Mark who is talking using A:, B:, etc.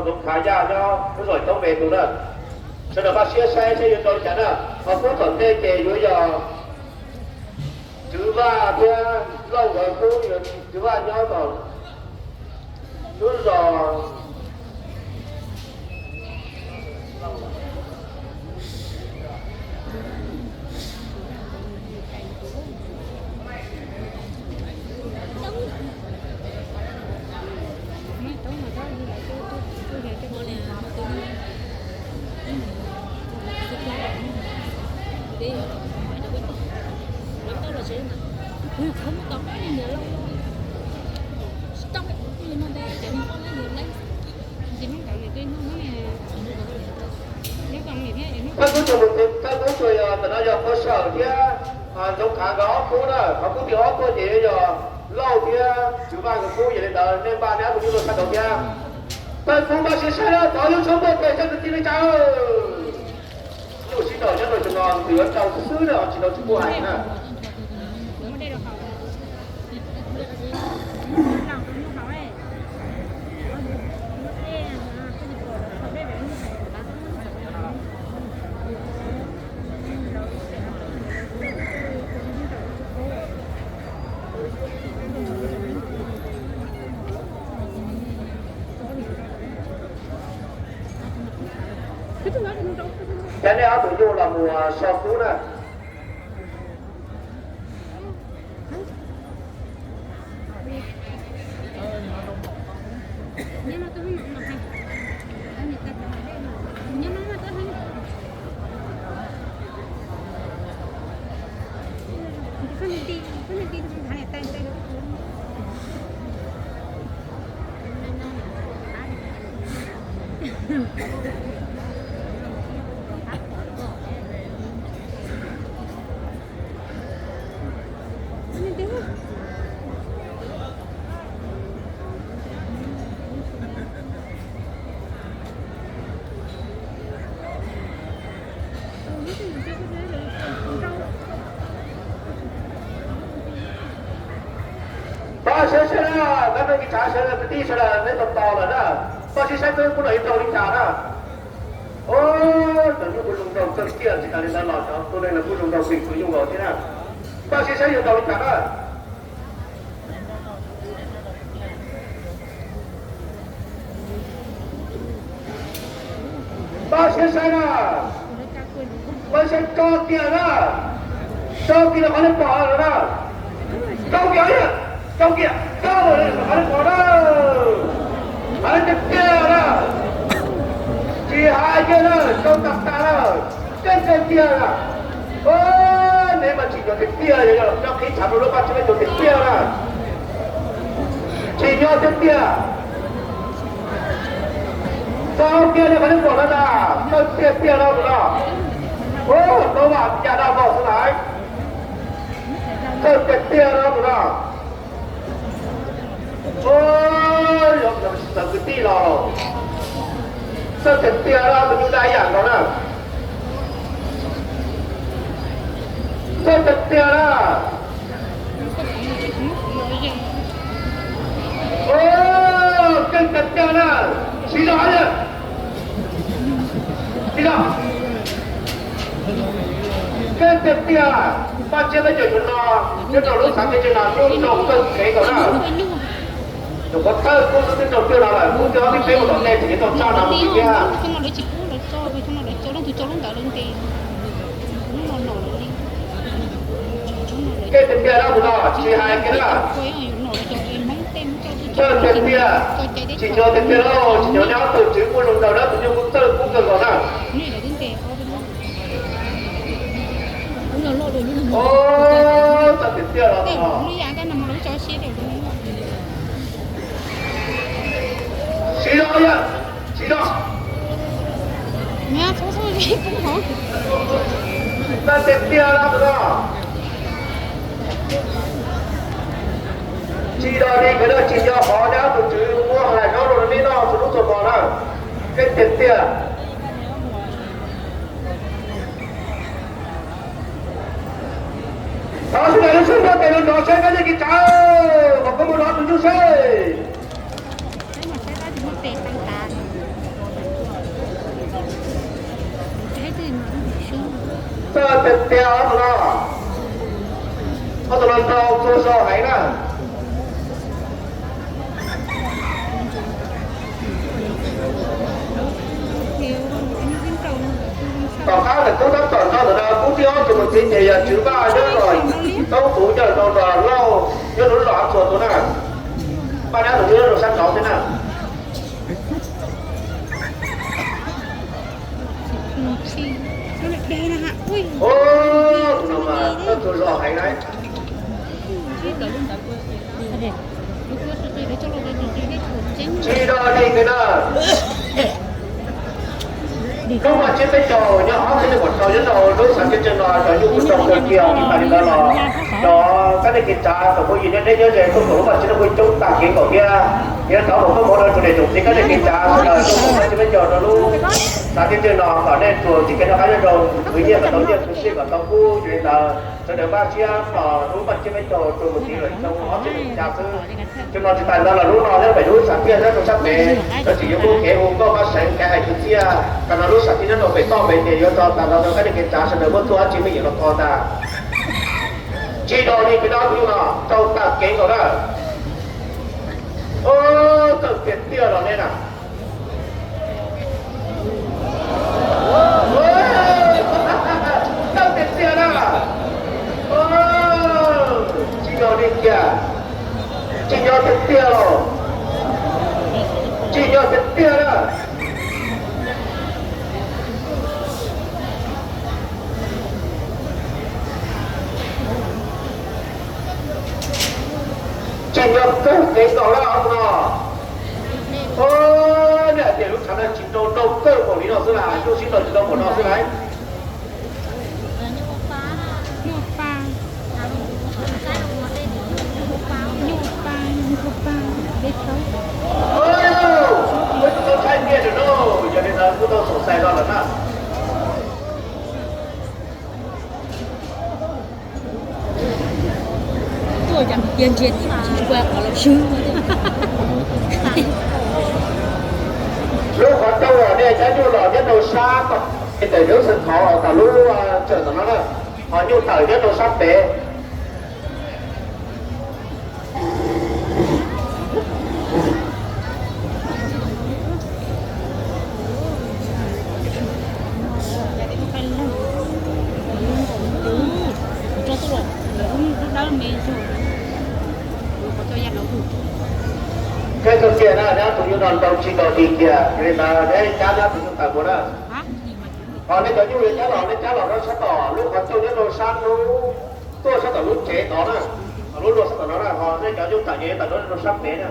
A: cũng khá già cho cái rồi tông về tụi đó sau đó bác sĩ sẽ yêu cầu chắn à họ phẫu thuật tê tê dưới giờ chứ ba thì lâu rồi cũng chứ ba nhớ còn cứ rồi
B: không có cái gì nữa trong cái gì mà đây chỉ có lấy nhiều đấy chỉ muốn cái này nó này nếu còn gì thế
A: các cô chơi từ đó giờ cơ sở thì trong kháng đó cô đó họ cũng thiếu cô chỉ giờ lâu thì chú ba của cô vậy là nên ba nhá cũng như là sát đầu nha但风暴先生呢，早就从我北上的地里找，又洗澡那个什么，比如找吃的，洗澡去过海呢。Cái này áo tụi vô là mùa so cứu nè. Ba sẽ là cái này cái trả sẽ là cái tí sẽ là lấy tầm to rồi đó. Ba sẽ cái cũng lấy tàu đi trả đó. Ôi, tự nhiên buôn lùng đầu chân kia chỉ là lên lọt đó. Tôi đây là buôn lùng đầu mình sử dụng rồi thế nào. Ba sẽ dùng tàu đi trả đó. Ba sẽ là ba sẽ cho tiền đó. Cho tiền là có lên bỏ rồi đó. Cho kiểu gì? Trong kia, cao rồi, anh có đâu, anh được kia đó, chỉ hai kia đó, trong tập ta đó, trên kia đó, ôi, nếu mà chỉ có cái kia thì trong khi chạm vào bạn chỉ có cái kia đó, chỉ nhớ cái kia, sau kia thì phải bỏ ra là, trong kia đâu đó, ôi, đâu mà nhà nào bỏ xuống lại, trong cái kia đâu đó. Ôi, nó cái tí lò sao thật tia ra mình như đai dạng đó nè sao thật tia ra ôi, cái thật tia ra xí đó nhá xí đó cái thật tia ba chiếc cái chuyện nó lúc sáng cái chuyện nào nó cân cái đó nè chúng có thơ cũng cái đầu tiên là lại cũng cho cái phim một đoạn này thì cái tàu sao nào một cái kia
B: chúng nó lấy chỉ cũ lấy cho với chúng nó lấy cho nó thì cho nó cả lên tiền nó nổ đi
A: cái tiền kia đó của nó chỉ hai cái đó cho tiền kia chỉ cho tiền kia đó chỉ cho nhau từ chữ của lồng đầu đó tự nhiên cũng thơ cũng cần rồi nè ô sao tiền kia đó xí đó nhá xí đó
B: mẹ số số gì cũng hả
A: ta tiền kia đó đó chỉ đó đi cái đó chỉ cho họ nhá tụi chữ mua hàng nó rồi đi nó tụi lúc rồi bỏ đó cái tiền kia đó sẽ là số đó tiền nó sẽ cái gì cháu mà có một đó tụi chú sẽ tiêu đó tụi nó có tụi nó đâu chưa so hay nè còn khác là cũng rất còn cho tụi nó cũng thiếu tụi mình xin thì chữ ba nữa rồi đâu cũng chờ đâu rồi lâu nhớ nó loạn rồi tụi nó ba đã tụi nó sắp chọn thế nào
B: nó lại đen hả ui
A: ô tụi nó mà nó tụi lo hay đấy chỉ đó đi cái đó không mà trên cái trò nhá họ sẽ được một trò nhất rồi đối sản trên trên là trò như cái trò kia thì phải đi đó cho các cái kiểm tra rồi có gì nên nhớ về không đủ mà trên nó quên chúng ta kiến của kia nhớ đó một cái món ăn chủ đề chủ thì các cái kiểm tra rồi trong một cái trò đó luôn sản trên trên nó ở đây chùa thì cái nó hay rồi tuy nhiên là đầu tiên cũng sẽ có công phu chuyện là cho được ba chia và đúng mặt trên cái trò chùa một tí rồi trong họ sẽ kiểm tra thứ cho nó chỉ tại đó là lúc nó nếu phải đúng sản kia rất là sắc bén nó chỉ có cái hôm có bác sĩ cái hai thứ kia còn nó lúc sản kia nó phải to bén để cho ta nó cái kiểm tra sẽ được bất thua chỉ mình nó con ta chỉ đó đi cái đó như nào trong ta kiến của đó ô tự kiện tiêu rồi nên à tự kiện tiêu đó ô chỉ đó đi kìa chỉ do thực tiêu chỉ do thực tiêu đó chỉ do cái đó là ông nó ô nè để lúc sáng nay chỉ đầu tư của lý nó sẽ là chú xin đầu tư của nó sẽ là mới tôi thay bia được đâu giờ bây giờ tôi sổ xe đó là nào
B: tôi chẳng tiền tiền thì chỉ qua ở là sư
A: lúc họ đâu rồi đây trái nhu lò nhất đầu xa cái từ nước sân họ ở cả lũ chờ tụi nó đó họ nhu thời nhất đầu sắp để cái câu chuyện đó nhá tụi nó đồng chí đầu đi kia người ta đấy cha nó tụi nó tại bộ đó họ nên cho như vậy cha nó nó sắp tỏ lúc họ cho nó sang tôi sắp tỏ lúc chế đó nè lúc sắp tỏ nó là họ nên cho chúng ta như tại nó sắp bé nè